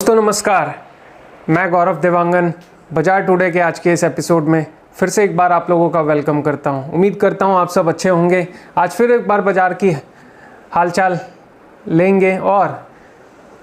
दोस्तों नमस्कार, मैं गौरव देवांगन बाजार टुडे के आज के इस एपिसोड में फिर से एक बार आप लोगों का वेलकम करता हूं। उम्मीद करता हूं आप सब अच्छे होंगे। आज फिर एक बार बाजार की हालचाल लेंगे और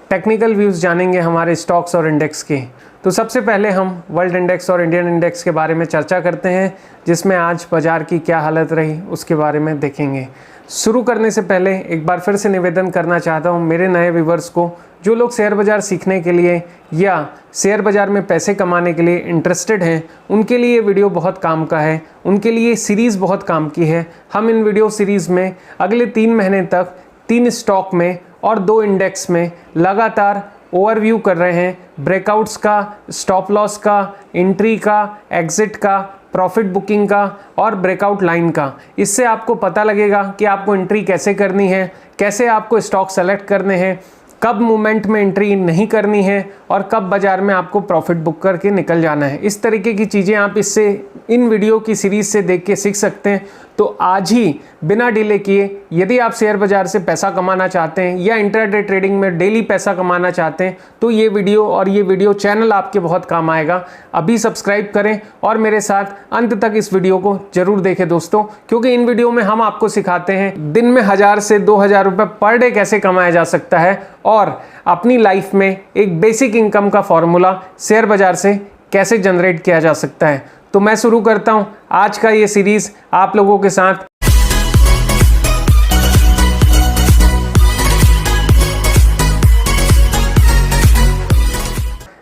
टेक्निकल व्यूज़ जानेंगे हमारे स्टॉक्स और इंडेक्स के। तो सबसे पहले हम वर्ल्ड इंडेक्स और इंडियन इंडेक्स के बारे में चर्चा करते हैं, जिसमें आज बाज़ार की क्या हालत रही उसके बारे में देखेंगे। शुरू करने से पहले एक बार फिर से निवेदन करना चाहता हूं मेरे नए व्यूवर्स को, जो लोग शेयर बाज़ार सीखने के लिए या शेयर बाज़ार में पैसे कमाने के लिए इंटरेस्टेड हैं, उनके लिए ये वीडियो बहुत काम का है। उनके लिए सीरीज़ बहुत काम की है। हम इन वीडियो सीरीज़ में अगले 3 महीने तक 3 स्टॉक में और 2 इंडेक्स में लगातार ओवरव्यू कर रहे हैं, ब्रेकआउट्स का, स्टॉप लॉस का, एंट्री का, एग्जिट का, प्रॉफिट बुकिंग का और ब्रेकआउट लाइन का। इससे आपको पता लगेगा कि आपको एंट्री कैसे करनी है, कैसे आपको स्टॉक सेलेक्ट करने हैं, कब मूवमेंट में एंट्री नहीं करनी है और कब बाज़ार में आपको प्रॉफिट बुक करके निकल जाना है। इस तरीके की चीज़ें आप इससे इन वीडियो की सीरीज़ से देख के सीख सकते हैं। तो आज ही बिना डिले किए, यदि आप शेयर बाज़ार से पैसा कमाना चाहते हैं या इंट्राडे ट्रेडिंग में डेली पैसा कमाना चाहते हैं, तो ये वीडियो और ये वीडियो चैनल आपके बहुत काम आएगा। अभी सब्सक्राइब करें और मेरे साथ अंत तक इस वीडियो को जरूर देखें दोस्तों, क्योंकि इन वीडियो में हम आपको सिखाते हैं दिन में 1000 से 2000 रुपये पर डे कैसे कमाया जा सकता है और अपनी लाइफ में एक बेसिक इनकम का फॉर्मूला शेयर बाज़ार से कैसे जनरेट किया जा सकता है। तो मैं शुरू करता हूं आज का ये सीरीज़ आप लोगों के साथ।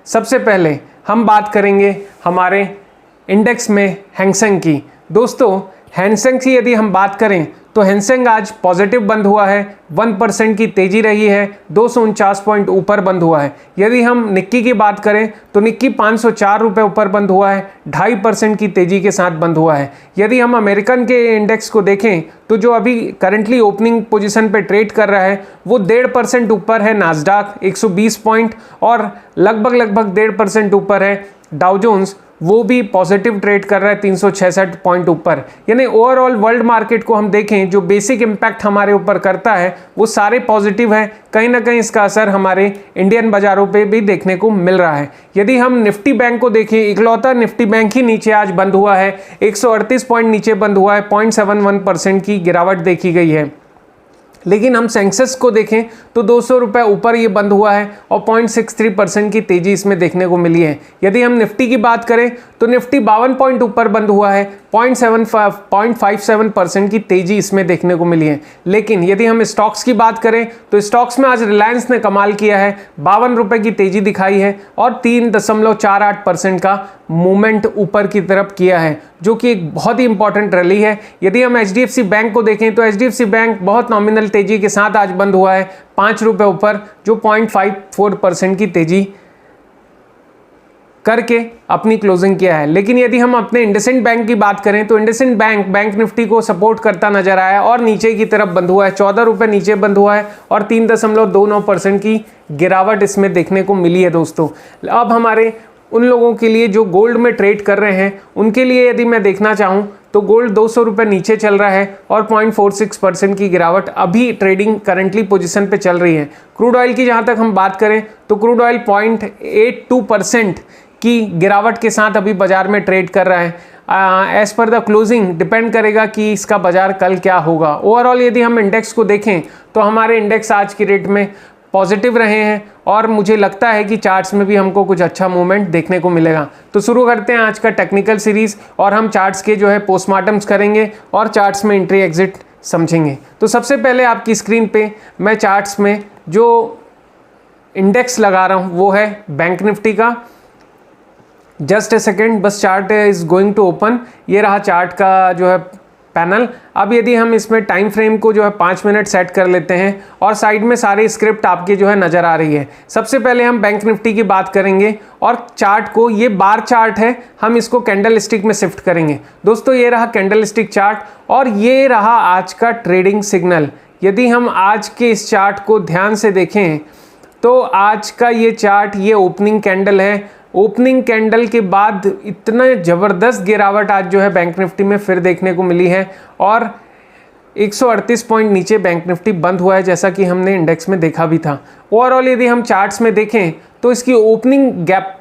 सबसे पहले हम बात करेंगे हमारे इंडेक्स में हैंगसेंग की। दोस्तों हैंगसेंग की यदि हम बात करें तो हैंगसेंग आज पॉजिटिव बंद हुआ है, 1% की तेजी रही है, 249 पॉइंट ऊपर बंद हुआ है। यदि हम निक्की की बात करें तो निक्की 504 रुपये ऊपर बंद हुआ है, 2.5% की तेजी के साथ बंद हुआ है। यदि हम अमेरिकन के इंडेक्स को देखें तो जो अभी करंटली ओपनिंग पोजीशन पे ट्रेड कर रहा है वो 1.5% ऊपर है नास्डाक 120 पॉइंट और लगभग 1.5% ऊपर है डाउ जोन्स, वो भी पॉजिटिव ट्रेड कर रहा है 366 पॉइंट ऊपर। यानी ओवरऑल वर्ल्ड मार्केट को हम देखें, जो बेसिक इम्पैक्ट हमारे ऊपर करता है वो सारे पॉजिटिव है। कहीं ना कहीं इसका असर हमारे इंडियन बाज़ारों पे भी देखने को मिल रहा है। यदि हम निफ्टी बैंक को देखें, इकलौता निफ्टी बैंक ही नीचे आज बंद हुआ है, 138 पॉइंट नीचे बंद हुआ है, 0.71% की गिरावट देखी गई है। लेकिन हम सेंसेक्स को देखें तो 200 रुपये ऊपर ये बंद हुआ है और 0.63% की तेज़ी इसमें देखने को मिली है। यदि हम निफ्टी की बात करें तो निफ्टी 52 पॉइंट ऊपर बंद हुआ है, 0.57% की तेज़ी इसमें देखने को मिली है। लेकिन यदि हम स्टॉक्स की बात करें तो स्टॉक्स में आज रिलायंस ने कमाल किया है, 52 रुपये की तेज़ी दिखाई है और 3.48% का मूवमेंट ऊपर की तरफ किया है, जो कि एक बहुत ही इंपॉर्टेंट रैली है। यदि हम HDFC बैंक को देखें तो HDFC बैंक बहुत नॉमिनल तेजी के साथ आज बंद हुआ है, 5 रुपये ऊपर, जो 0.54% की तेजी करके अपनी क्लोजिंग किया है। लेकिन यदि हम अपने इंडसइंड बैंक की बात करें तो इंडसइंड बैंक निफ्टी को सपोर्ट करता नजर आया और नीचे की तरफ बंद हुआ है, 14 रुपये नीचे बंद हुआ है और 3.29% की गिरावट इसमें देखने को मिली है दोस्तों। अब हमारे उन लोगों के लिए जो गोल्ड में ट्रेड कर रहे हैं, उनके लिए यदि मैं देखना चाहूँ तो गोल्ड 200 रुपये नीचे चल रहा है और 0.46% की गिरावट अभी ट्रेडिंग करंटली पोजीशन पे चल रही है। क्रूड ऑयल की जहाँ तक हम बात करें तो क्रूड ऑयल 0.82% की गिरावट के साथ अभी बाज़ार में ट्रेड कर रहा है। As per the closing depend करेगा कि इसका बाज़ार कल क्या होगा। ओवरऑल यदि हम इंडेक्स को देखें तो हमारे इंडेक्स आज की डेट में पॉजिटिव रहे हैं और मुझे लगता है कि चार्ट्स में भी हमको कुछ अच्छा मूवमेंट देखने को मिलेगा। तो शुरू करते हैं आज का टेक्निकल सीरीज़ और हम चार्ट्स के जो है पोस्टमार्टम्स करेंगे और चार्ट्स में एंट्री एग्जिट समझेंगे। तो सबसे पहले आपकी स्क्रीन पे मैं चार्ट्स में जो इंडेक्स लगा रहा हूँ वो है बैंक निफ्टी का। जस्ट ए सेकेंड, बस chart is going to open. ये रहा चार्ट का जो है पैनल। अब यदि हम इसमें टाइम फ्रेम को जो है 5 मिनट सेट कर लेते हैं और साइड में सारी स्क्रिप्ट आपकी जो है नज़र आ रही है। सबसे पहले हम बैंक निफ्टी की बात करेंगे और चार्ट को, ये बार चार्ट है, हम इसको कैंडल स्टिक में शिफ्ट करेंगे। दोस्तों ये रहा कैंडल स्टिक चार्ट और ये रहा आज का ट्रेडिंग सिग्नल। यदि हम आज के इस चार्ट को ध्यान से देखें तो आज का ये चार्ट, ये ओपनिंग कैंडल है। ओपनिंग कैंडल के बाद इतना ज़बरदस्त गिरावट आज जो है बैंक निफ्टी में फिर देखने को मिली है और 138 पॉइंट नीचे बैंक निफ्टी बंद हुआ है, जैसा कि हमने इंडेक्स में देखा भी था। ओवरऑल यदि हम चार्ट्स में देखें तो इसकी ओपनिंग गैप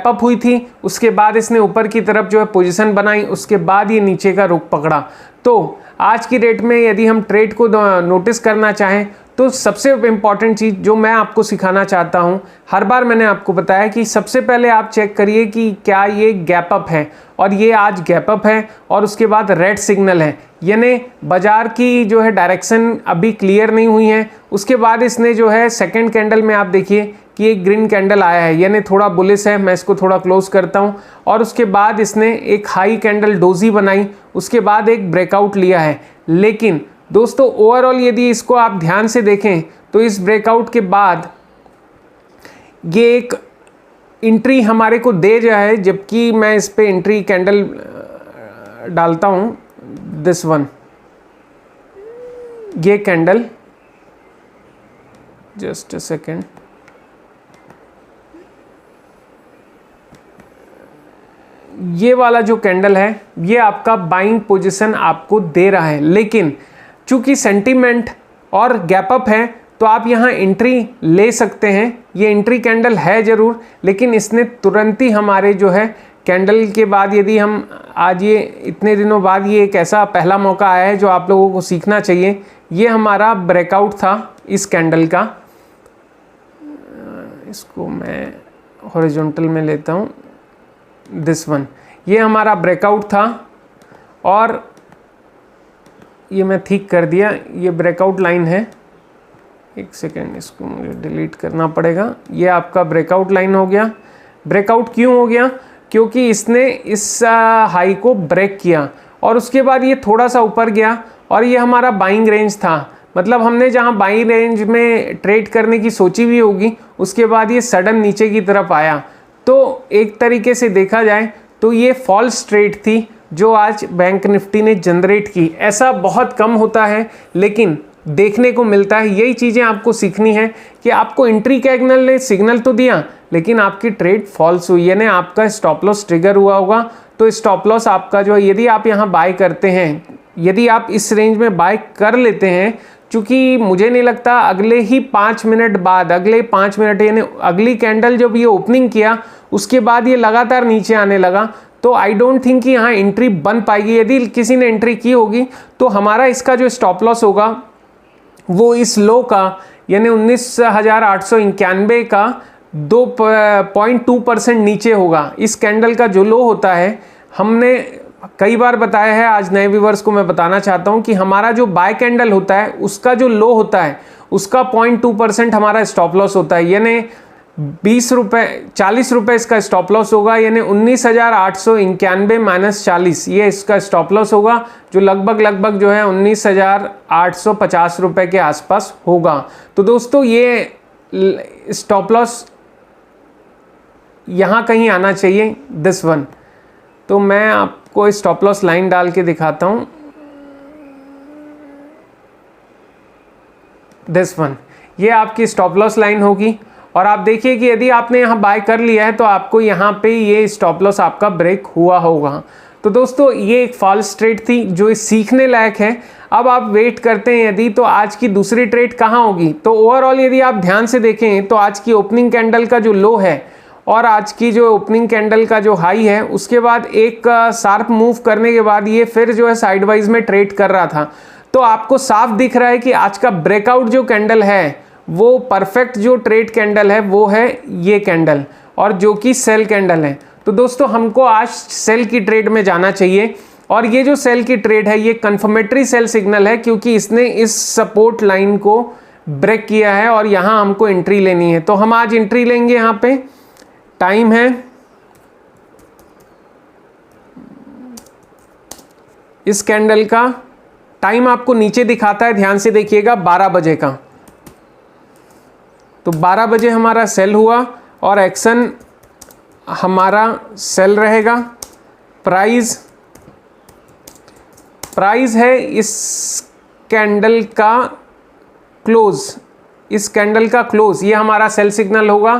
अप हुई थी, उसके बाद इसने ऊपर की तरफ जो है पोजीशन बनाई, उसके बाद ये नीचे का रुख पकड़ा। तो आज की डेट में यदि हम ट्रेड को नोटिस करना चाहें तो सबसे इम्पॉर्टेंट चीज़ जो मैं आपको सिखाना चाहता हूं, हर बार मैंने आपको बताया कि सबसे पहले आप चेक करिए कि क्या ये गैप अप है, और ये आज गैप अप है और उसके बाद रेड सिग्नल है, यानी बाजार की जो है डायरेक्शन अभी क्लियर नहीं हुई है। उसके बाद इसने जो है सेकंड कैंडल में आप देखिए कि एक ग्रीन कैंडल आया है, यानी थोड़ा बुलिश है। मैं इसको थोड़ा क्लोज करता हूं, और उसके बाद इसने एक हाई कैंडल डोजी बनाई, उसके बाद एक ब्रेकआउट लिया है। लेकिन दोस्तों ओवरऑल यदि इसको आप ध्यान से देखें तो इस ब्रेकआउट के बाद ये एक एंट्री हमारे को दे जाए, जबकि मैं इस पे एंट्री कैंडल डालता हूं, दिस वन, ये कैंडल, जस्ट अ सेकेंड, ये वाला जो कैंडल है ये आपका बाइंग पोजीशन आपको दे रहा है। लेकिन चूंकि सेंटीमेंट और गैप अप है तो आप यहाँ एंट्री ले सकते हैं। ये एंट्री कैंडल है ज़रूर, लेकिन इसने तुरंत ही हमारे जो है कैंडल के बाद, यदि हम आज ये इतने दिनों बाद ये एक ऐसा पहला मौका आया है जो आप लोगों को सीखना चाहिए। ये हमारा ब्रेकआउट था इस कैंडल का, इसको मैं हॉरिजॉन्टल में लेता हूँ, दिस वन, ये हमारा ब्रेकआउट था और ये मैं ठीक कर दिया, ये ब्रेकआउट लाइन है। एक सेकेंड, इसको मुझे डिलीट करना पड़ेगा। ये आपका ब्रेकआउट लाइन हो गया। ब्रेकआउट क्यों हो गया? क्योंकि इसने इस हाई को ब्रेक किया और उसके बाद ये थोड़ा सा ऊपर गया और ये हमारा बाइंग रेंज था। मतलब हमने जहाँ बाइंग रेंज में ट्रेड करने की सोची हुई होगी, उसके बाद ये सडन नीचे की तरफ आया। तो एक तरीके से देखा जाए तो ये फॉल्स ट्रेड थी जो आज बैंक निफ्टी ने जनरेट की। ऐसा बहुत कम होता है लेकिन देखने को मिलता है। यही चीज़ें आपको सीखनी है कि आपको एंट्री कैंडल ने सिग्नल तो दिया लेकिन आपकी ट्रेड फॉल्स हुई, यानी आपका स्टॉप लॉस ट्रिगर हुआ होगा। तो स्टॉप लॉस आपका जो है, यदि आप यहाँ बाय करते हैं, यदि आप इस रेंज में बाय कर लेते हैं, चूँकि मुझे नहीं लगता अगले ही 5 मिनट बाद, अगले 5 मिनट यानी अगली कैंडल जब ये ओपनिंग किया उसके बाद ये लगातार नीचे आने लगा, तो आई डोंट थिंक कि यहाँ एंट्री बन पाएगी। यदि किसी ने एंट्री की होगी तो हमारा इसका जो स्टॉप लॉस होगा वो इस लो का, यानी 19,891 का 2.2% नीचे होगा। इस कैंडल का जो लो होता है, हमने कई बार बताया है, आज नए व्यूवर्स को मैं बताना चाहता हूं कि हमारा जो बाय कैंडल होता है उसका जो लो होता है उसका 0.2% हमारा स्टॉप लॉस होता है, यानी 20 रुपये 40 रुपये इसका स्टॉप लॉस होगा, यानी 19,891 माइनस 40 ये इसका स्टॉप लॉस होगा, जो लगभग जो है 19,850 रुपये के आसपास होगा। तो दोस्तों ये स्टॉप लॉस यहाँ कहीं आना चाहिए, दिस वन। तो मैं आपको स्टॉप लॉस लाइन डाल के दिखाता हूँ, दिस वन, ये आपकी स्टॉप लॉस लाइन होगी। और आप देखिए कि यदि आपने यहाँ बाय कर लिया है तो आपको यहाँ पे ये स्टॉप लॉस आपका ब्रेक हुआ होगा। तो दोस्तों ये एक फॉल्स ट्रेड थी जो सीखने लायक है। अब आप वेट करते हैं यदि, तो आज की दूसरी ट्रेड कहाँ होगी। तो ओवरऑल यदि आप ध्यान से देखें तो आज की ओपनिंग कैंडल का जो लो है और आज की जो ओपनिंग कैंडल का जो हाई है, उसके बाद एक शार्प मूव करने के बाद ये फिर जो है साइडवाइज में ट्रेड कर रहा था। तो आपको साफ दिख रहा है कि आज का ब्रेकआउट जो कैंडल है वो परफेक्ट जो ट्रेड कैंडल है वो है ये कैंडल, और जो कि सेल कैंडल है। तो दोस्तों हमको आज सेल की ट्रेड में जाना चाहिए, और ये जो सेल की ट्रेड है ये कंफर्मेटरी सेल सिग्नल है, क्योंकि इसने इस सपोर्ट लाइन को ब्रेक किया है और यहाँ हमको एंट्री लेनी है। तो हम आज एंट्री लेंगे। यहाँ पे टाइम है, इस कैंडल का टाइम आपको नीचे दिखाता है, ध्यान से देखिएगा, 12 बजे का। तो 12 बजे हमारा सेल हुआ और एक्शन हमारा सेल रहेगा। प्राइस है इस कैंडल का क्लोज, इस कैंडल का क्लोज, ये हमारा सेल सिग्नल होगा।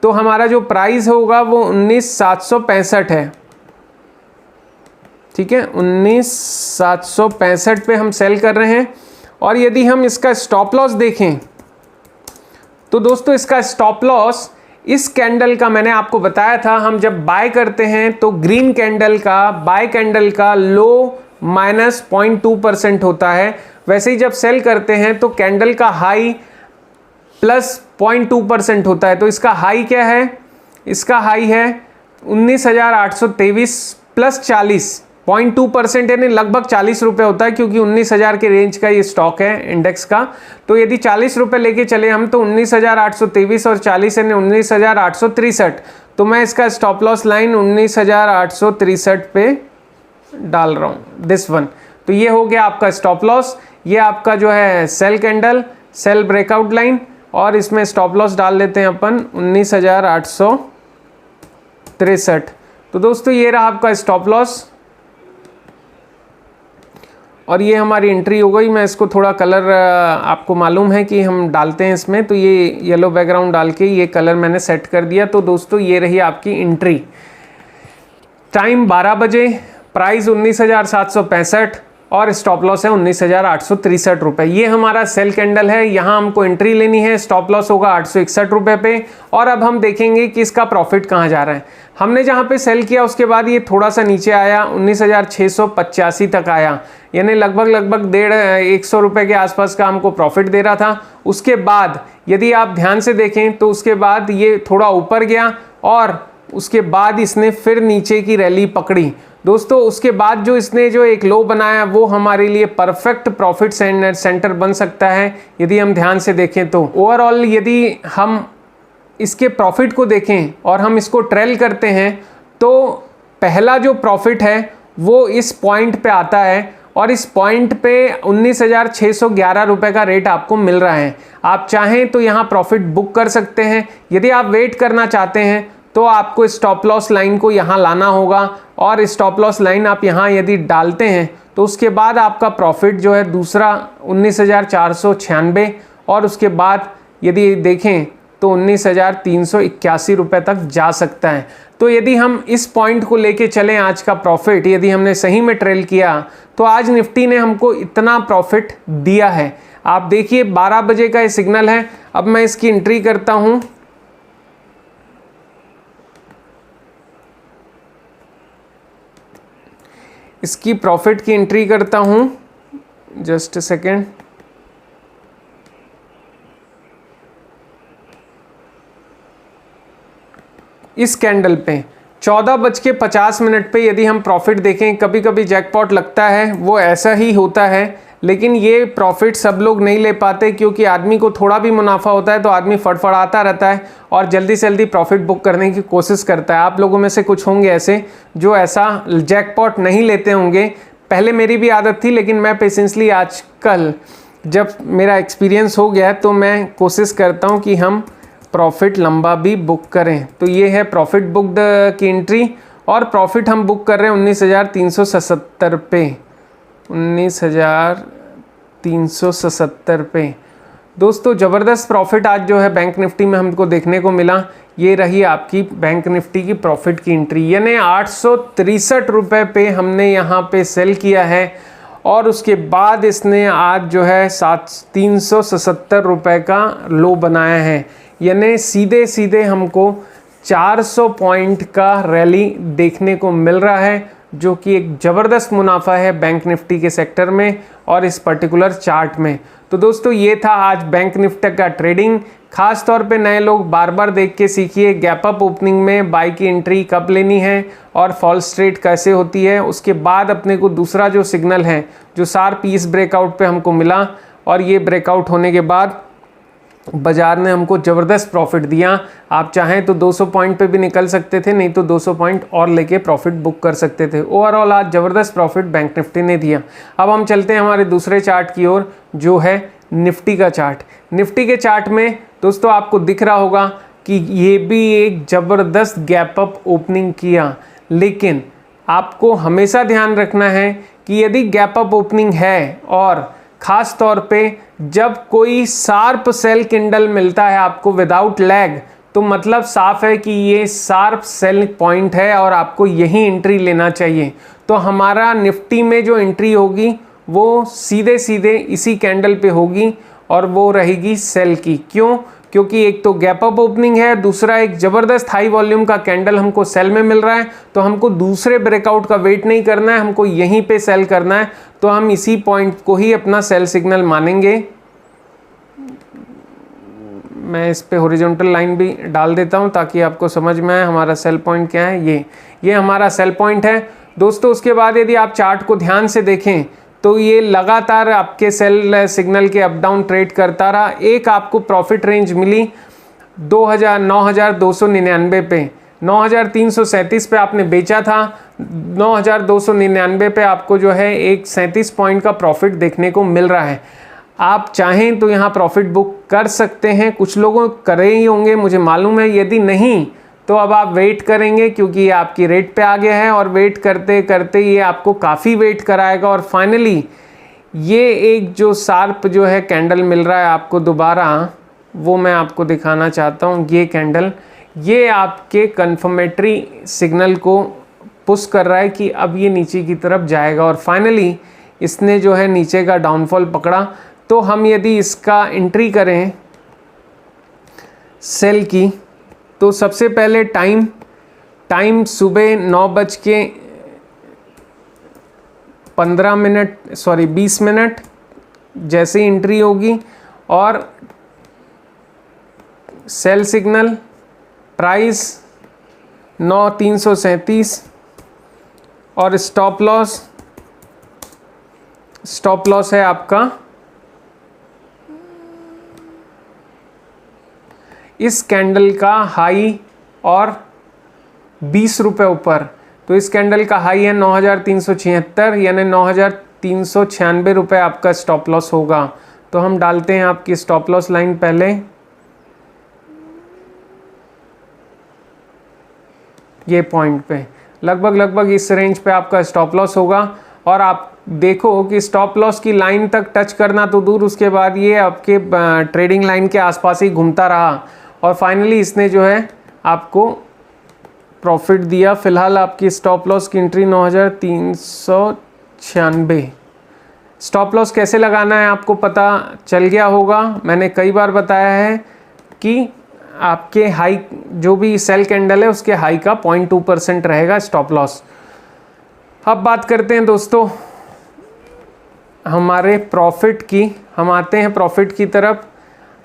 तो हमारा जो प्राइस होगा वो 19,765 है, ठीक है, 19,765 पे हम सेल कर रहे हैं। और यदि हम इसका स्टॉप लॉस देखें तो दोस्तों इसका स्टॉप लॉस इस कैंडल का मैंने आपको बताया था, हम जब बाय करते हैं तो ग्रीन कैंडल का बाय कैंडल का लो -0.2% होता है, वैसे ही जब सेल करते हैं तो कैंडल का हाई +0.2% होता है। तो इसका हाई क्या है, इसका हाई है 19,823 प्लस 40.2% यानी लगभग 40 रुपये होता है, क्योंकि 19,000 के रेंज का ये स्टॉक है इंडेक्स का। तो यदि 40 रुपये लेके चले हम तो 19,823 और 40 यानी 19,863। तो मैं इसका स्टॉप लॉस लाइन 19,863 पे डाल रहा हूँ, दिस वन। तो ये हो गया आपका स्टॉप लॉस, ये आपका जो है sell candle, sell breakout line, और इसमें स्टॉप लॉस डाल लेते हैं अपन 19,863। तो दोस्तों ये रहा आपका स्टॉप लॉस और ये हमारी एंट्री हो गई। मैं इसको थोड़ा कलर, आपको मालूम है कि हम डालते हैं इसमें, तो ये येलो बैकग्राउंड डाल के ये कलर मैंने सेट कर दिया। तो दोस्तों ये रही आपकी एंट्री। टाइम 12 बजे, प्राइस 19,765 और स्टॉप लॉस है 19,863 रुपये। ये हमारा सेल कैंडल है, यहाँ हमको एंट्री लेनी है, स्टॉप लॉस होगा 861 रुपये पे। और अब हम देखेंगे कि इसका प्रॉफिट कहाँ जा रहा है। हमने जहाँ पे सेल किया उसके बाद ये थोड़ा सा नीचे आया, 19,685 तक आया, यानी लगभग 150 रुपये के आसपास का हमको प्रॉफिट दे रहा था। उसके बाद यदि आप ध्यान से देखें तो उसके बाद ये थोड़ा ऊपर गया और उसके बाद इसने फिर नीचे की रैली पकड़ी। दोस्तों उसके बाद जो इसने जो एक लो बनाया वो हमारे लिए परफेक्ट प्रॉफिट सेंटर बन सकता है यदि हम ध्यान से देखें तो। ओवरऑल यदि हम इसके प्रॉफिट को देखें और हम इसको ट्रेल करते हैं तो पहला जो प्रॉफिट है वो इस पॉइंट पे आता है और इस पॉइंट पे 19,611 रुपये का रेट आपको मिल रहा है। आप चाहें तो यहाँ प्रॉफिट बुक कर सकते हैं। यदि आप वेट करना चाहते हैं तो आपको स्टॉप लॉस लाइन को यहाँ लाना होगा और स्टॉप लॉस लाइन आप यहाँ यदि डालते हैं तो उसके बाद आपका प्रॉफिट जो है दूसरा 19,496 और उसके बाद यदि देखें तो 19,381 रुपये तक जा सकता है। तो यदि हम इस पॉइंट को लेके चलें, आज का प्रॉफिट यदि हमने सही में ट्रेल किया तो आज निफ्टी ने हमको इतना प्रॉफिट दिया है। आप देखिए 12 बजे का ये सिग्नल है। अब मैं इसकी एंट्री करता हूँ। इसकी प्रॉफिट की एंट्री करता हूँ, जस्ट अ सेकेंड। इस कैंडल पे 14:50 पे यदि हम प्रॉफिट देखें, कभी कभी जैकपॉट लगता है, वो ऐसा ही होता है, लेकिन ये प्रॉफिट सब लोग नहीं ले पाते क्योंकि आदमी को थोड़ा भी मुनाफा होता है तो आदमी फड़फड़ाता रहता है और जल्दी से जल्दी प्रॉफिट बुक करने की कोशिश करता है। आप लोगों में से कुछ होंगे ऐसे जो ऐसा जैकपॉट नहीं लेते होंगे। पहले मेरी भी आदत थी, लेकिन मैं पेशेंसली आजकल जब मेरा एक्सपीरियंस हो गया है तो मैं कोशिश करता हूँ कि हम प्रॉफिट लंबा भी बुक करें। तो ये है प्रॉफिट बुकड की एंट्री और प्रॉफिट हम बुक कर रहे हैं 19,377 पे, 19,377 पे। दोस्तों ज़बरदस्त प्रॉफिट आज जो है बैंक निफ्टी में हमको देखने को मिला। ये रही आपकी बैंक निफ्टी की प्रॉफिट की एंट्री, यानी 863 रुपये पे हमने यहाँ पे सेल किया है और उसके बाद इसने आज जो है 377 रुपये का लो बनाया है, यानी सीधे सीधे हमको 400 पॉइंट का रैली देखने को मिल रहा है, जो कि एक ज़बरदस्त मुनाफा है बैंक निफ्टी के सेक्टर में और इस पर्टिकुलर चार्ट में। तो दोस्तों ये था आज बैंक निफ्टी का ट्रेडिंग। खास तौर पे नए लोग बार बार देख के सीखिए गैप अप ओपनिंग में बाई की एंट्री कब लेनी है और फॉल्स ट्रेड कैसे होती है। उसके बाद अपने को दूसरा जो सिग्नल है जो शार्प इस ब्रेकआउट पे हमको मिला और ये ब्रेकआउट होने के बाद बाजार ने हमको ज़बरदस्त प्रॉफिट दिया। आप चाहें तो 200 पॉइंट पे भी निकल सकते थे, नहीं तो 200 पॉइंट और लेके प्रॉफिट बुक कर सकते थे। ओवरऑल आज ज़बरदस्त प्रॉफिट बैंक निफ्टी ने दिया। अब हम चलते हैं हमारे दूसरे चार्ट की ओर जो है निफ्टी का चार्ट। निफ्टी के चार्ट में दोस्तों आपको दिख रहा होगा कि ये भी एक ज़बरदस्त गैप अप ओपनिंग किया, लेकिन आपको हमेशा ध्यान रखना है कि यदि गैप अप ओपनिंग है और ख़ास तौर पे जब कोई शार्प सेल कैंडल मिलता है आपको विदाउट लैग, तो मतलब साफ है कि ये शार्प सेल पॉइंट है और आपको यही एंट्री लेना चाहिए। तो हमारा निफ्टी में जो एंट्री होगी वो सीधे सीधे इसी कैंडल पे होगी और वो रहेगी सेल की। क्यों? क्योंकि एक तो गैप अप ओपनिंग है, दूसरा एक ज़बरदस्त हाई वॉल्यूम का कैंडल हमको सेल में मिल रहा है, तो हमको दूसरे ब्रेकआउट का वेट नहीं करना है, हमको यहीं पे सेल करना है। तो हम इसी पॉइंट को ही अपना सेल सिग्नल मानेंगे। मैं इस पे हॉरिजॉन्टल लाइन भी डाल देता हूं ताकि आपको समझ में आए हमारा सेल पॉइंट क्या है। ये हमारा सेल पॉइंट है दोस्तों। उसके बाद यदि आप चार्ट को ध्यान से देखें तो ये लगातार आपके सेल सिग्नल के अप डाउन ट्रेड करता रहा। एक आपको प्रॉफिट रेंज मिली 9,299 पे, 9,337 पे आपने बेचा था, 9,299 पे आपको जो है एक 37 पॉइंट का प्रॉफिट देखने को मिल रहा है। आप चाहें तो यहाँ प्रॉफिट बुक कर सकते हैं, कुछ लोगों करे ही होंगे मुझे मालूम है, यदि नहीं तो अब आप वेट करेंगे क्योंकि ये आपकी रेट पे आ गया है और वेट करते करते ये आपको काफ़ी वेट कराएगा और फाइनली ये एक जो शार्प जो है कैंडल मिल रहा है आपको दोबारा, वो मैं आपको दिखाना चाहता हूँ। ये कैंडल ये आपके कन्फर्मेटरी सिग्नल को पुश कर रहा है कि अब ये नीचे की तरफ जाएगा और फाइनली इसने जो है नीचे का डाउनफॉल पकड़ा। तो हम यदि इसका एंट्री करें सेल की तो सबसे पहले टाइम सुबह 20 मिनट जैसे ही एंट्री होगी और सेल सिग्नल प्राइस 9,337 और स्टॉप लॉस है आपका इस कैंडल का हाई और 20 रुपये ऊपर। तो इस कैंडल का हाई है 9,376 यानी 9,396 रुपये आपका स्टॉप लॉस होगा। तो हम डालते हैं आपकी स्टॉप लॉस लाइन पहले ये पॉइंट पे, लगभग इस रेंज पे आपका स्टॉप लॉस होगा। और आप देखो कि स्टॉप लॉस की लाइन तक टच करना तो दूर, उसके बाद ये आपके ट्रेडिंग लाइन के आसपास ही घूमता रहा और फाइनली इसने जो है आपको प्रॉफिट दिया। फिलहाल आपकी स्टॉप लॉस की एंट्री 9,396। स्टॉप लॉस कैसे लगाना है आपको पता चल गया होगा, मैंने कई बार बताया है कि आपके हाई जो भी सेल कैंडल है उसके हाई का 0.2% रहेगा स्टॉप लॉस। अब बात करते हैं दोस्तों हमारे प्रॉफिट की, हम आते हैं प्रॉफिट की तरफ।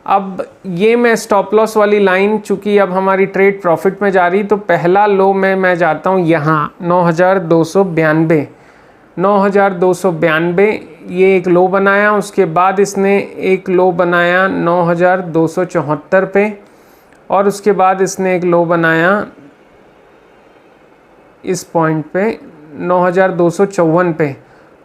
अब ये मैं स्टॉप लॉस वाली लाइन, चूँकि अब हमारी ट्रेड प्रॉफिट में जा रही, तो पहला लो में मैं जाता हूँ यहाँ 9,292 ये एक लो बनाया। उसके बाद इसने एक लो बनाया 9,274 पे और उसके बाद इसने एक लो बनाया इस पॉइंट पे 9,254 पे।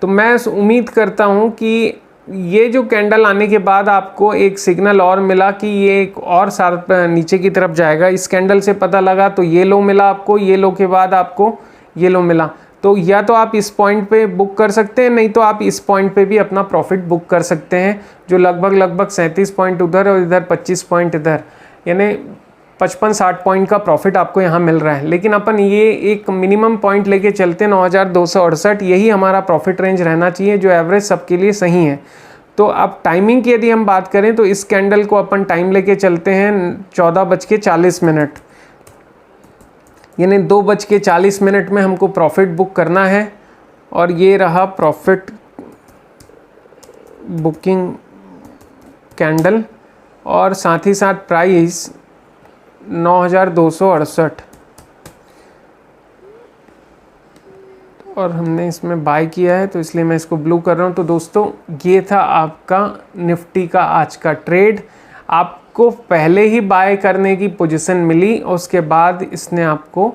तो मैं उम्मीद करता हूँ कि ये जो कैंडल आने के बाद आपको एक सिग्नल और मिला कि ये एक और शार्प नीचे की तरफ जाएगा। इस कैंडल से पता लगा तो ये लो मिला आपको, ये लो के बाद आपको ये लो मिला। तो या तो आप इस पॉइंट पे बुक कर सकते हैं, नहीं तो आप इस पॉइंट पे भी अपना प्रॉफिट बुक कर सकते हैं, जो लगभग 37 पॉइंट उधर और इधर 25 पॉइंट इधर, यानी 55-60 पॉइंट का प्रॉफिट आपको यहाँ मिल रहा है। लेकिन अपन ये एक मिनिमम पॉइंट लेके चलते हैं 9,268, यही हमारा प्रॉफिट रेंज रहना चाहिए जो एवरेज सबके लिए सही है। तो अब टाइमिंग की यदि हम बात करें तो इस कैंडल को अपन टाइम लेके चलते हैं 14:40 यानी 2:40 में हमको प्रॉफिट बुक करना है। और ये रहा प्रॉफिट बुकिंग कैंडल और साथ ही साथ प्राइस 9,268 और हमने इसमें बाय किया है तो इसलिए मैं इसको ब्लू कर रहा हूँ। तो दोस्तों ये था आपका निफ्टी का आज का ट्रेड। आपको पहले ही बाय करने की पोजीशन मिली और उसके बाद इसने आपको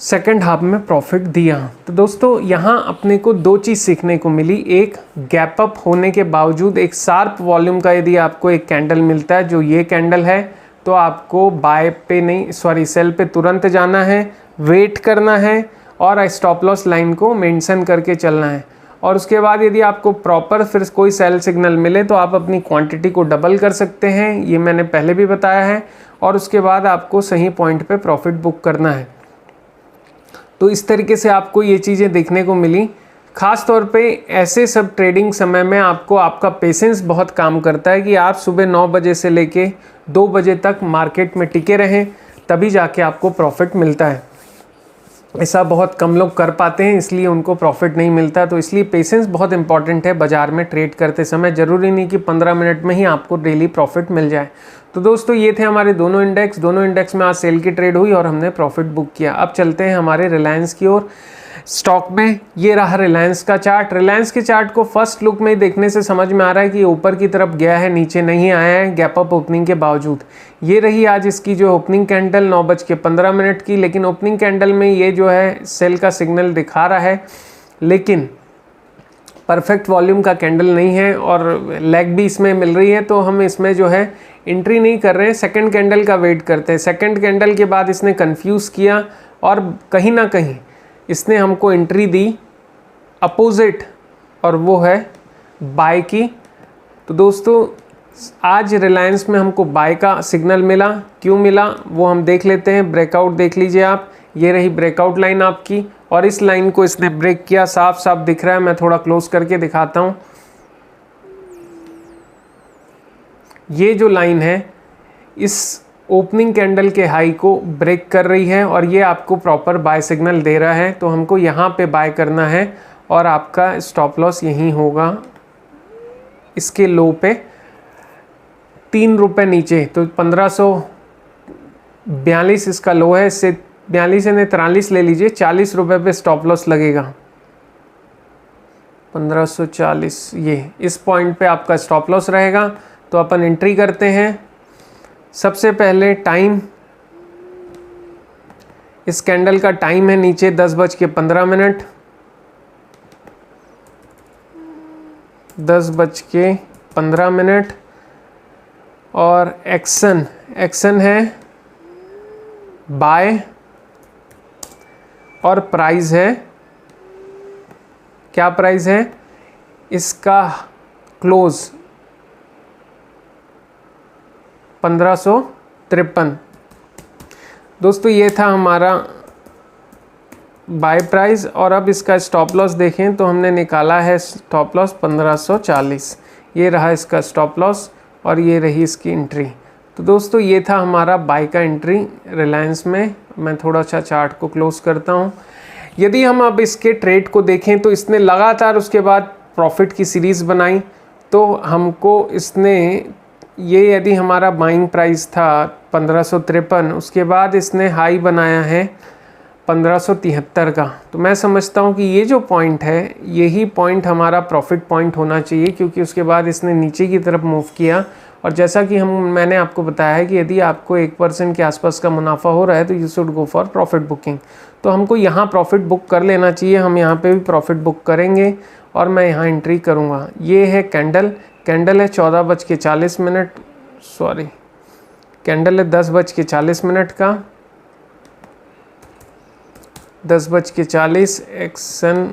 सेकंड हाफ में प्रॉफिट दिया। तो दोस्तों यहाँ अपने को दो चीज़ सीखने को मिली। एक, गैप अप होने के बावजूद एक शार्प वॉल्यूम का यदि आपको एक कैंडल मिलता है जो ये कैंडल है, तो आपको बाय पे नहीं सेल पे तुरंत जाना है, वेट करना है और स्टॉप लॉस लाइन को मेंशन करके चलना है। और उसके बाद यदि आपको प्रॉपर फिर कोई सेल सिग्नल मिले तो आप अपनी क्वांटिटी को डबल कर सकते हैं, ये मैंने पहले भी बताया है। और उसके बाद आपको सही पॉइंट पे प्रॉफिट बुक करना है। तो इस तरीके से आपको ये चीज़ें देखने को मिली। ख़ास तौर पे ऐसे सब ट्रेडिंग समय में आपको आपका पेशेंस बहुत काम करता है कि आप सुबह 9 बजे से लेके 2 बजे तक मार्केट में टिके रहें, तभी जाके आपको प्रॉफिट मिलता है। ऐसा बहुत कम लोग कर पाते हैं, इसलिए उनको प्रॉफिट नहीं मिलता। तो इसलिए पेशेंस बहुत इंपॉर्टेंट है बाज़ार में ट्रेड करते समय। ज़रूरी नहीं कि 15 मिनट में ही आपको डेली प्रॉफिट मिल जाए। तो दोस्तों ये थे हमारे दोनों इंडेक्स में आज सेल की ट्रेड हुई और हमने प्रॉफिट बुक किया। अब चलते हैं हमारे रिलायंस की ओर। स्टॉक में ये रहा रिलायंस का चार्ट। रिलायंस के चार्ट को फर्स्ट लुक में देखने से समझ में आ रहा है कि ऊपर की तरफ गया है, नीचे नहीं आया है गैप अप ओपनिंग के बावजूद। ये रही आज इसकी जो ओपनिंग कैंडल 9:15 की, लेकिन ओपनिंग कैंडल में ये जो है सेल का सिग्नल दिखा रहा है, लेकिन परफेक्ट वॉल्यूम का कैंडल नहीं है और लेग भी इसमें मिल रही है। तो हम इसमें जो है एंट्री नहीं कर रहे हैं, सेकंड कैंडल का वेट करते हैं। सेकंड कैंडल के बाद इसने कंफ्यूज किया और कहीं ना कहीं इसने हमको एंट्री दी अपोजिट, और वो है बाय की। तो दोस्तों आज रिलायंस में हमको बाय का सिग्नल मिला। क्यों मिला वो हम देख लेते हैं। ब्रेकआउट देख लीजिए आप, ये रही ब्रेकआउट लाइन आपकी, और इस लाइन को इसने ब्रेक किया, साफ साफ दिख रहा है। मैं थोड़ा क्लोज करके दिखाता हूँ। ये जो लाइन है इस ओपनिंग कैंडल के हाई को ब्रेक कर रही है और ये आपको प्रॉपर बाय सिग्नल दे रहा है। तो हमको यहाँ पे बाय करना है और आपका स्टॉप लॉस यहीं होगा, इसके लो पे 3 रुपये नीचे। तो 1542 इसका लो है, इससे 42 ने 43 ले लीजिए, 40 रुपये पे स्टॉप लॉस लगेगा। 1540 ये इस पॉइंट पे आपका स्टॉप लॉस रहेगा। तो अपन एंट्री करते हैं। सबसे पहले टाइम, इस कैंडल का टाइम है नीचे 10:15, 10:15 और एक्शन है बाय और प्राइस है, क्या प्राइस है इसका क्लोज 1553। दोस्तों ये था हमारा बाय प्राइस। और अब इसका स्टॉप लॉस देखें तो हमने निकाला है स्टॉप लॉस 1540। ये रहा इसका स्टॉप लॉस और ये रही इसकी एंट्री। तो दोस्तों ये था हमारा बाय का एंट्री रिलायंस में। मैं थोड़ा सा चार्ट को क्लोज करता हूँ। यदि हम अब इसके ट्रेड को देखें तो इसने लगातार उसके बाद प्रॉफिट की सीरीज़ बनाई। तो हमको इसने ये, यदि हमारा बाइंग प्राइस था 1553, उसके बाद इसने हाई बनाया है 1573 का। तो मैं समझता हूँ कि ये जो पॉइंट है यही पॉइंट हमारा प्रॉफिट पॉइंट होना चाहिए, क्योंकि उसके बाद इसने नीचे की तरफ मूव किया। और जैसा कि मैंने आपको बताया है कि यदि आपको 1% के आसपास का मुनाफा हो रहा है तो you should go for profit booking. तो हमको यहाँ प्रॉफिट बुक कर लेना चाहिए। हम यहाँ पे भी प्रॉफिट बुक करेंगे और मैं यहाँ एंट्री करूँगा। ये है कैंडल है 14:40, सॉरी कैंडल है 10:40 का, 10:40 एक्शन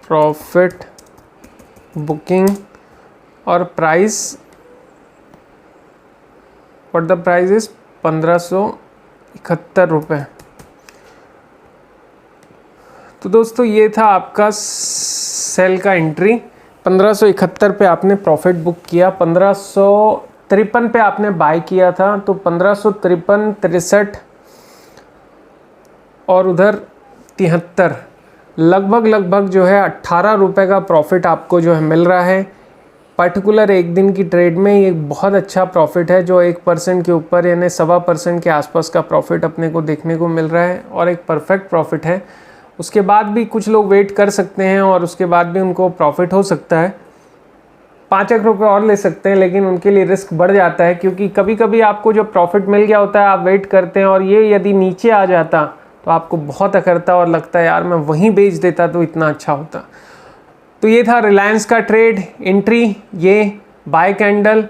प्रॉफिट बुकिंग और price, what the price is 1571 रुपये। तो दोस्तों ये था आपका सेल का एंट्री। 1571 पे आपने प्रॉफिट बुक किया, 1553 पे आपने बाय किया था। तो 1553, 63 और उधर 73, लगभग जो है 18 रुपये का प्रॉफिट आपको जो है मिल रहा है। पर्टिकुलर एक दिन की ट्रेड में ये बहुत अच्छा प्रॉफिट है, जो 1% के ऊपर यानी 1.25% के आसपास का प्रॉफिट अपने को देखने को मिल रहा है और एक परफेक्ट प्रॉफिट है। उसके बाद भी कुछ लोग वेट कर सकते हैं और उसके बाद भी उनको प्रॉफिट हो सकता है, 5 रुपये और ले सकते हैं, लेकिन उनके लिए रिस्क बढ़ जाता है। क्योंकि कभी कभी आपको जो प्रॉफिट मिल गया होता है आप वेट करते हैं और ये यदि नीचे आ जाता तो आपको बहुत अखरता और लगता है यार मैं वहीं बेच देता तो इतना अच्छा होता। तो ये था रिलायंस का ट्रेड। एंट्री ये बाय कैंडल,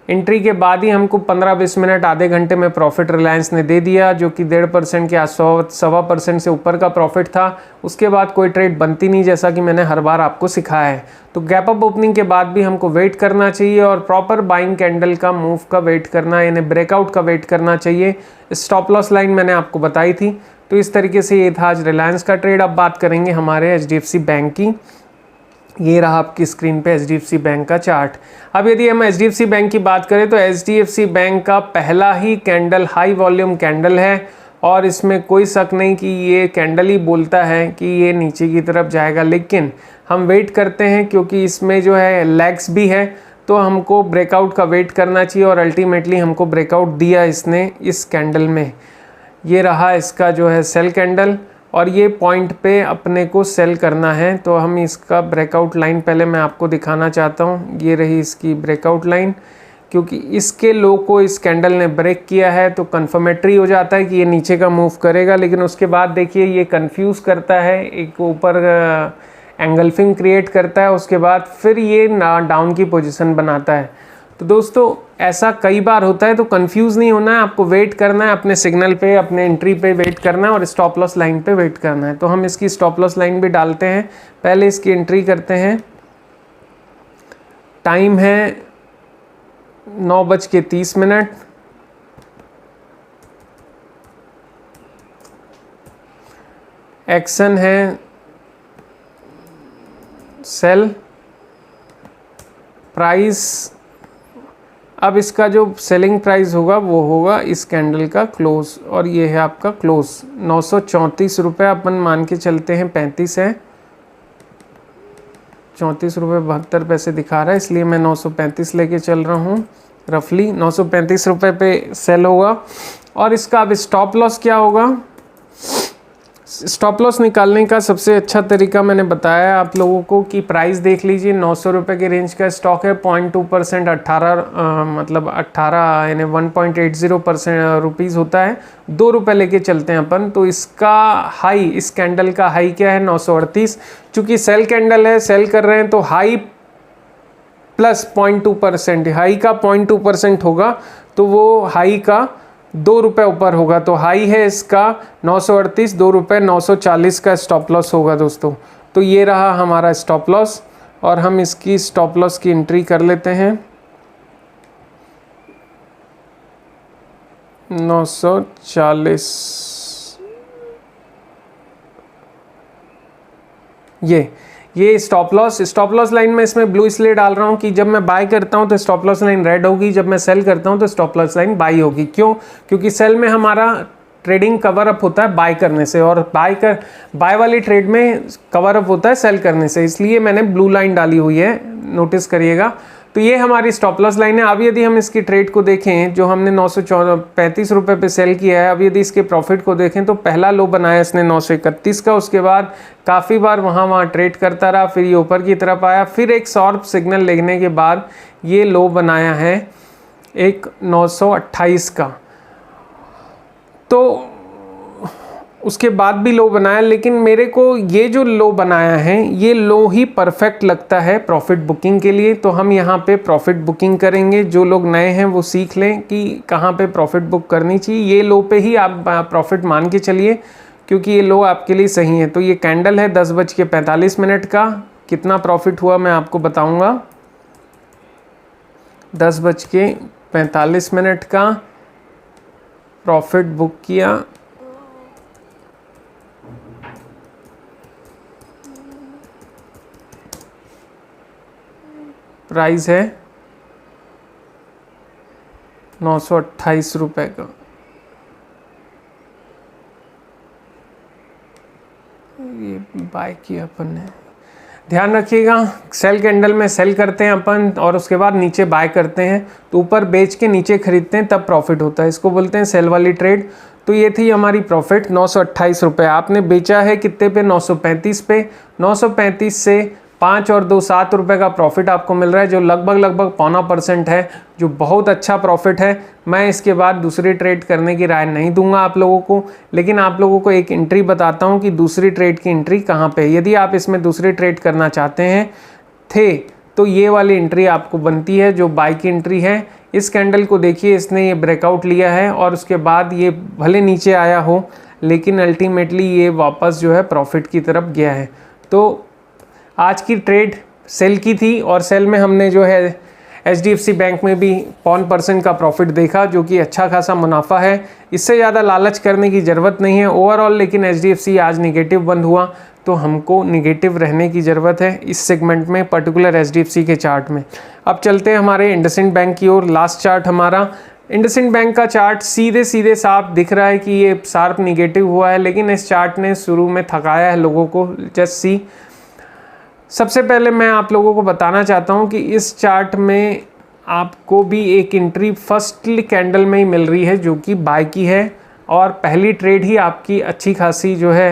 एंट्री के बाद ही हमको 15-20 मिनट आधे घंटे में प्रॉफिट रिलायंस ने दे दिया, जो कि 1.5% के 1.25% से ऊपर का प्रॉफिट था। उसके बाद कोई ट्रेड बनती नहीं, जैसा कि मैंने हर बार आपको सिखाया है। तो गैप अप ओपनिंग के बाद भी हमको वेट करना चाहिए और प्रॉपर बाइंग कैंडल का मूव का वेट करना, यानी ब्रेकआउट का वेट करना चाहिए। स्टॉप लॉस लाइन मैंने आपको बताई थी। तो इस तरीके से ये था आज रिलायंस का ट्रेड। अब बात करेंगे हमारे HDFC बैंक की। ये रहा आपकी स्क्रीन पे HDFC बैंक का चार्ट। अब यदि हम HDFC बैंक की बात करें तो HDFC बैंक का पहला ही कैंडल हाई वॉल्यूम कैंडल है और इसमें कोई शक नहीं कि ये कैंडल ही बोलता है कि ये नीचे की तरफ जाएगा, लेकिन हम वेट करते हैं क्योंकि इसमें जो है लेग्स भी है, तो हमको ब्रेकआउट का वेट करना चाहिए और अल्टीमेटली हमको ब्रेकआउट दिया इसने इस कैंडल में। ये रहा इसका जो है सेल कैंडल और ये पॉइंट पे अपने को सेल करना है, तो हम इसका ब्रेकआउट लाइन पहले मैं आपको दिखाना चाहता हूँ। ये रही इसकी ब्रेकआउट लाइन, क्योंकि इसके लो को इस कैंडल ने ब्रेक किया है तो कन्फर्मेटरी हो जाता है कि ये नीचे का मूव करेगा, लेकिन उसके बाद देखिए ये कंफ्यूज करता है, एक ऊपर एंगल्फिंग क्रिएट करता है, उसके बाद फिर ये डाउन की पोजीशन बनाता है। तो दोस्तों ऐसा कई बार होता है, तो कंफ्यूज नहीं होना है, आपको वेट करना है अपने सिग्नल पे, अपने एंट्री पे वेट करना है और स्टॉप लॉस लाइन पे वेट करना है। तो हम इसकी स्टॉप लॉस लाइन भी डालते हैं, पहले इसकी एंट्री करते हैं। टाइम है 9:30। एक्शन है सेल। प्राइस, अब इसका जो सेलिंग प्राइस होगा वो होगा इस कैंडल का क्लोज, और ये है आपका क्लोज 934 रुपये, अपन मान के चलते हैं 35 है, 34 रुपये 72 पैसे दिखा रहा है, इसलिए मैं 935 लेके चल रहा हूँ। रफली 935 रुपये पे सेल होगा। और इसका अब स्टॉप लॉस क्या होगा? स्टॉप लॉस निकालने का सबसे अच्छा तरीका मैंने बताया आप लोगों को कि प्राइस देख लीजिए, 900 रुपये के रेंज का स्टॉक है, 0.2% 18 यानी 1.80% रुपीज़ होता है, 2 रुपये लेके चलते हैं अपन। तो इसका हाई, इस कैंडल का हाई क्या है? 938। चूँकि सेल कैंडल है, सेल कर रहे हैं, तो हाई प्लस 0.2%, हाई का 0.2% होगा, तो वो हाई का 2 रुपये ऊपर होगा। तो हाई है इसका 938, 2 रुपये 940 का स्टॉप लॉस होगा दोस्तों। तो ये रहा हमारा स्टॉप लॉस और हम इसकी स्टॉप लॉस की एंट्री कर लेते हैं 940। ये स्टॉप लॉस लाइन में इसमें ब्लू इसलिए डाल रहा हूँ कि जब मैं बाय करता हूँ तो स्टॉप लॉस लाइन रेड होगी, जब मैं सेल करता हूँ तो स्टॉप लॉस लाइन बाई होगी। क्यों? क्योंकि सेल में हमारा ट्रेडिंग कवर अप होता है बाय करने से, और बाय वाली ट्रेड में कवर अप होता है सेल करने से, इसलिए मैंने ब्लू लाइन डाली हुई है, नोटिस करिएगा। तो ये हमारी स्टॉप लॉस लाइन है। अब यदि हम इसकी ट्रेड को देखें जो हमने 935 रुपये पे सेल किया है, अब यदि इसके प्रॉफिट को देखें तो पहला लो बनाया इसने 931 का, उसके बाद काफ़ी बार वहाँ ट्रेड करता रहा, फिर ये ऊपर की तरफ आया, फिर एक शॉर्प सिग्नल लेने के बाद ये लो बनाया है एक 928 का, तो उसके बाद भी लो बनाया। लेकिन मेरे को ये जो लो बनाया है ये लो ही परफेक्ट लगता है प्रॉफिट बुकिंग के लिए, तो हम यहाँ पे प्रॉफिट बुकिंग करेंगे। जो लोग नए हैं वो सीख लें कि कहाँ पे प्रॉफिट बुक करनी चाहिए। ये लो पे ही आप प्रॉफिट मान के चलिए क्योंकि ये लो आपके लिए सही है। तो ये कैंडल है 10:45 का, कितना प्रॉफिट हुआ मैं आपको बताऊँगा। 10:45 का प्रॉफिट बुक किया, प्राइस है 928 रुपये का। ये बाय किया अपन ने। ध्यान रखिएगा, सेल कैंडल में सेल करते हैं अपन और उसके बाद नीचे बाय करते हैं, तो ऊपर बेच के नीचे खरीदते हैं तब प्रॉफिट होता है, इसको बोलते हैं सेल वाली ट्रेड। तो ये थी हमारी प्रॉफिट 928 रुपये। आपने बेचा है कितने पे? 935 पे। 935 से 5 और 2 7 रुपये का प्रॉफिट आपको मिल रहा है, जो लगभग 0.25% है, जो बहुत अच्छा प्रॉफिट है। मैं इसके बाद दूसरी ट्रेड करने की राय नहीं दूंगा आप लोगों को, लेकिन आप लोगों को एक एंट्री बताता हूं कि दूसरी ट्रेड की एंट्री कहां पे है। यदि आप इसमें दूसरी ट्रेड करना चाहते हैं तो ये वाली एंट्री आपको बनती है जो बाय की एंट्री है। इस कैंडल को देखिए, इसने ये ब्रेकआउट लिया है और उसके बाद ये भले नीचे आया हो लेकिन अल्टीमेटली ये वापस जो है प्रॉफिट की तरफ गया है। तो आज की ट्रेड सेल की थी और सेल में हमने जो है HDFC बैंक में भी 0.5% का प्रॉफिट देखा, जो कि अच्छा खासा मुनाफा है। इससे ज़्यादा लालच करने की ज़रूरत नहीं है ओवरऑल, लेकिन HDFC आज निगेटिव बंद हुआ तो हमको निगेटिव रहने की ज़रूरत है इस सेगमेंट में, पर्टिकुलर HDFC के चार्ट में। अब चलते हैं हमारे इंडसइंड बैंक की ओर। लास्ट चार्ट हमारा इंडसइंड बैंक का चार्ट सीधे सीधे साफ दिख रहा है कि ये शार्प निगेटिव हुआ है, लेकिन इस चार्ट ने शुरू में थकाया है लोगों को। जस्ट सी, सबसे पहले मैं आप लोगों को बताना चाहता हूँ कि इस चार्ट में आपको भी एक एंट्री फर्स्ट कैंडल में ही मिल रही है, जो कि बाय की है, और पहली ट्रेड ही आपकी अच्छी खासी जो है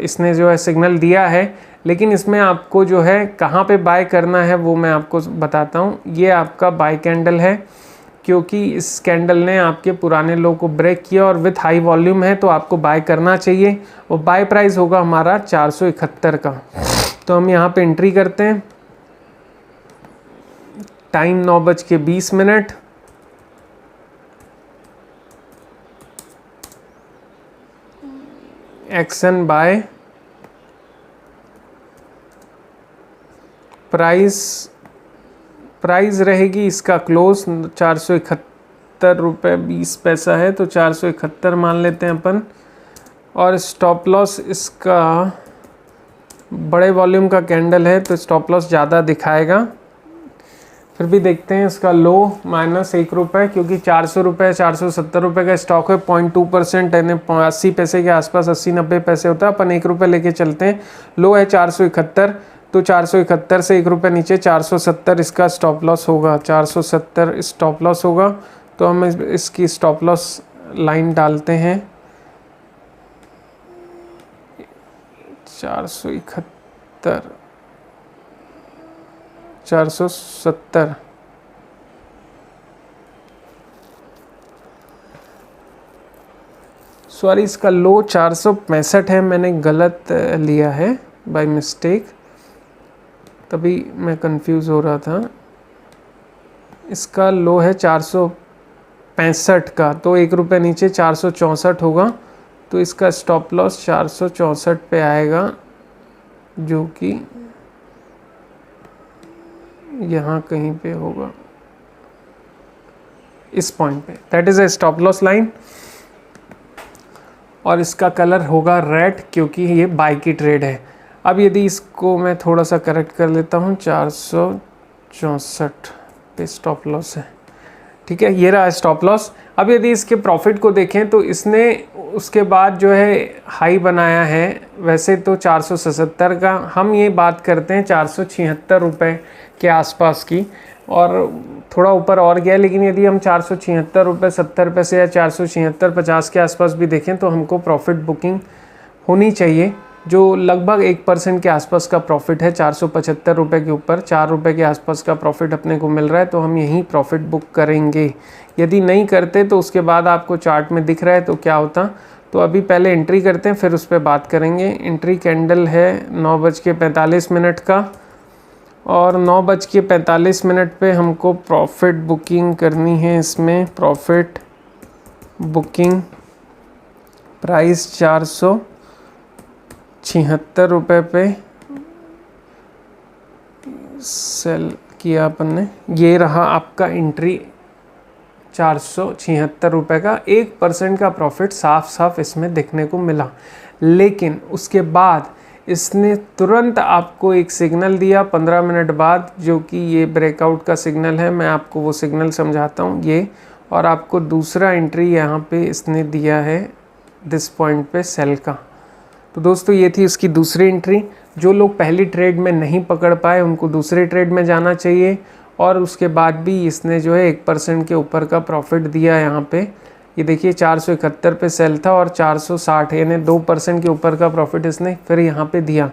इसने जो है सिग्नल दिया है। लेकिन इसमें आपको जो है कहाँ पे बाय करना है वो मैं आपको बताता हूँ। ये आपका बाय कैंडल है, क्योंकि इस कैंडल ने आपके पुराने लो को ब्रेक किया और विथ हाई वॉल्यूम है, तो आपको बाय करना चाहिए। और बाय प्राइस होगा हमारा 471 का। तो हम यहाँ पे एंट्री करते हैं। टाइम 9:20। एक्शन बाय, प्राइस रहेगी इसका क्लोज 471 रुपये 20 पैसा है, तो 471 मान लेते हैं अपन। और स्टॉप लॉस इसका बड़े वॉल्यूम का कैंडल है, तो स्टॉप लॉस ज़्यादा दिखाएगा। फिर भी देखते हैं इसका लो -1 रुपये, क्योंकि 400 रुपये 470 रुपये का स्टॉक है। 0.2% यानी 80 पैसे के आसपास, 80-90 पैसे होता है। अपन 1 रुपये लेके चलते हैं। लो है 471, तो 471 से 1 रुपये नीचे 470 इसका स्टॉप लॉस होगा। 470 स्टॉप लॉस होगा, तो हम इसकी स्टॉप लॉस लाइन डालते हैं 471 470। सॉरी, इसका लो 465 है, मैंने गलत लिया है बाय मिस्टेक, तभी मैं कंफ्यूज हो रहा था। इसका लो है 465 का, तो 1 रुपये नीचे 464 होगा, तो इसका स्टॉप लॉस 464 पे आएगा, जो कि यहाँ कहीं पे होगा, इस पॉइंट पे। That is a stop loss line, और इसका कलर होगा रेड, क्योंकि ये बाय की ट्रेड है। अब यदि इसको मैं थोड़ा सा करेक्ट कर लेता हूँ, 464 पे स्टॉप लॉस है, ठीक है, ये रहा स्टॉप लॉस। अब यदि इसके प्रॉफिट को देखें तो इसने उसके बाद जो है हाई बनाया है, वैसे तो 477 का, हम ये बात करते हैं 476 रुपये के आसपास की, और थोड़ा ऊपर और गया। लेकिन यदि हम 476 रुपये 70 पैसे या 476.50 के आसपास भी देखें, तो हमको प्रॉफिट बुकिंग होनी चाहिए, जो लगभग 1% के आसपास का प्रॉफिट है। 475 रुपये के ऊपर 4 रुपये के आसपास का प्रॉफिट अपने को मिल रहा है, तो हम यहीं प्रॉफिट बुक करेंगे। यदि नहीं करते तो उसके बाद आपको चार्ट में दिख रहा है तो क्या होता। तो अभी पहले एंट्री करते हैं, फिर उस पर बात करेंगे। एंट्री कैंडल है 9:45 का, और 9:45 पे हमको प्रॉफिट बुकिंग करनी है। इसमें प्रॉफिट बुकिंग प्राइस 476 रुपये पे सेल किया अपन ने। ये रहा आपका एंट्री 476 रुपये का। 1% का प्रॉफिट साफ साफ इसमें देखने को मिला, लेकिन उसके बाद इसने तुरंत आपको एक सिग्नल दिया 15 मिनट बाद, जो कि ये ब्रेकआउट का सिग्नल है। मैं आपको वो सिग्नल समझाता हूँ ये, और आपको दूसरा एंट्री यहाँ पे इसने दिया है दिस पॉइंट पे सेल का। तो दोस्तों ये थी उसकी दूसरी एंट्री। जो लोग पहली ट्रेड में नहीं पकड़ पाए उनको दूसरे ट्रेड में जाना चाहिए। और उसके बाद भी इसने जो है 1% के ऊपर का प्रॉफिट दिया यहाँ पे। ये देखिए 471 पे सेल था और 460, यानी 2% के ऊपर का प्रॉफिट इसने फिर यहाँ पे दिया।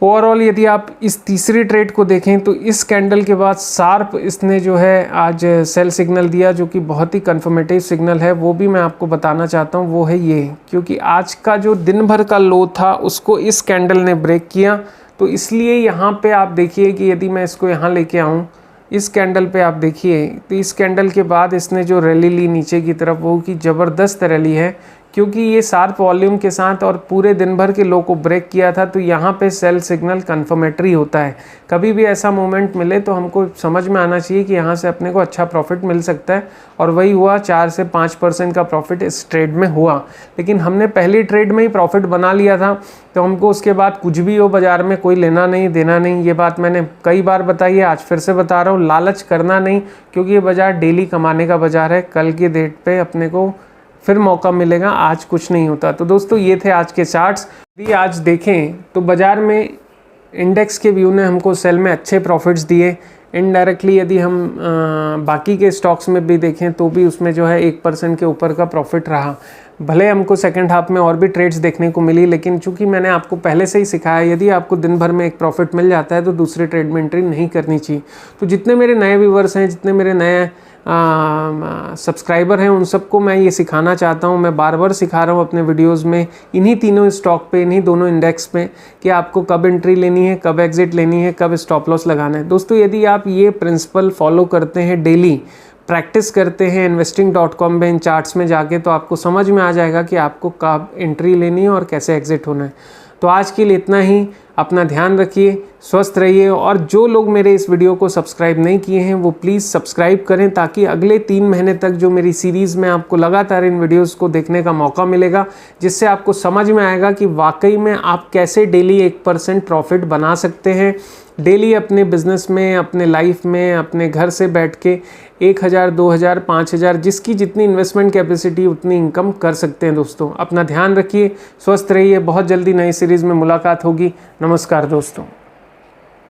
ओवरऑल यदि आप इस तीसरी ट्रेड को देखें तो इस कैंडल के बाद शार्प इसने जो है आज सेल सिग्नल दिया, जो कि बहुत ही कन्फर्मेटिव सिग्नल है। वो भी मैं आपको बताना चाहता हूँ, वो है ये, क्योंकि आज का जो दिन भर का लो था उसको इस कैंडल ने ब्रेक किया। तो इसलिए यहाँ पे आप देखिए कि यदि मैं इसको यहाँ लेके आऊँ, इस कैंडल पे आप देखिए, तो इस कैंडल के बाद इसने जो रैली ली नीचे की तरफ, वो की ज़बरदस्त रैली है, क्योंकि ये शार्प वॉल्यूम के साथ और पूरे दिन भर के लो को ब्रेक किया था, तो यहाँ पे सेल सिग्नल कन्फर्मेटरी होता है। कभी भी ऐसा मोमेंट मिले तो हमको समझ में आना चाहिए कि यहाँ से अपने को अच्छा प्रॉफिट मिल सकता है, और वही हुआ। 4 से 5% का प्रॉफिट इस ट्रेड में हुआ। लेकिन हमने पहली ट्रेड में ही प्रॉफिट बना लिया था, तो हमको उसके बाद कुछ भी हो बाज़ार में कोई लेना नहीं देना नहीं। ये बात मैंने कई बार बताई है, आज फिर से बता रहा हूँ। लालच करना नहीं, क्योंकि ये बाज़ार डेली कमाने का बाज़ार है। कल की डेट पे अपने को फिर मौका मिलेगा, आज कुछ नहीं होता। तो दोस्तों ये थे आज के चार्ट्स। यदि आज देखें तो बाज़ार में इंडेक्स के व्यू ने हमको सेल में अच्छे प्रॉफिट्स दिए। इनडायरेक्टली यदि हम बाकी के स्टॉक्स में भी देखें तो भी उसमें जो है 1% के ऊपर का प्रॉफिट रहा। भले हमको सेकंड हाफ में और भी ट्रेड्स देखने को मिली, लेकिन चूंकि मैंने आपको पहले से ही सिखाया, यदि आपको दिन भर में एक प्रॉफिट मिल जाता है तो दूसरे ट्रेड में एंट्री नहीं करनी चाहिए। तो जितने मेरे नए व्यूवर्स हैं, जितने मेरे नए सब्सक्राइबर हैं, उन सबको मैं ये सिखाना चाहता हूँ। मैं बार बार सिखा रहा हूँ अपने वीडियोस में, इन्हीं तीनों स्टॉक पे, इन्हीं दोनों इंडेक्स पे, कि आपको कब एंट्री लेनी है, कब एग्जिट लेनी है, कब स्टॉप लॉस लगाना है। दोस्तों यदि आप ये प्रिंसिपल फॉलो करते हैं, डेली प्रैक्टिस करते हैं investing.com में इन चार्ट्स में जाके, तो आपको समझ में आ जाएगा कि आपको कब एंट्री लेनी है और कैसे एग्जिट होना है। तो आज के लिए इतना ही। अपना ध्यान रखिए, स्वस्थ रहिए, और जो लोग मेरे इस वीडियो को सब्सक्राइब नहीं किए हैं वो प्लीज़ सब्सक्राइब करें, ताकि अगले 3 महीने तक जो मेरी सीरीज़ में आपको लगातार इन वीडियोस को देखने का मौका मिलेगा, जिससे आपको समझ में आएगा कि वाकई में आप कैसे डेली 1% प्रॉफिट बना सकते हैं। डेली अपने बिजनेस में, अपने लाइफ में, अपने घर से बैठ के 1000, 2000, 5000, जिसकी जितनी इन्वेस्टमेंट कैपेसिटी उतनी इनकम कर सकते हैं। दोस्तों अपना ध्यान रखिए, स्वस्थ रहिए। बहुत जल्दी नई सीरीज़ में मुलाकात होगी। नमस्कार दोस्तों।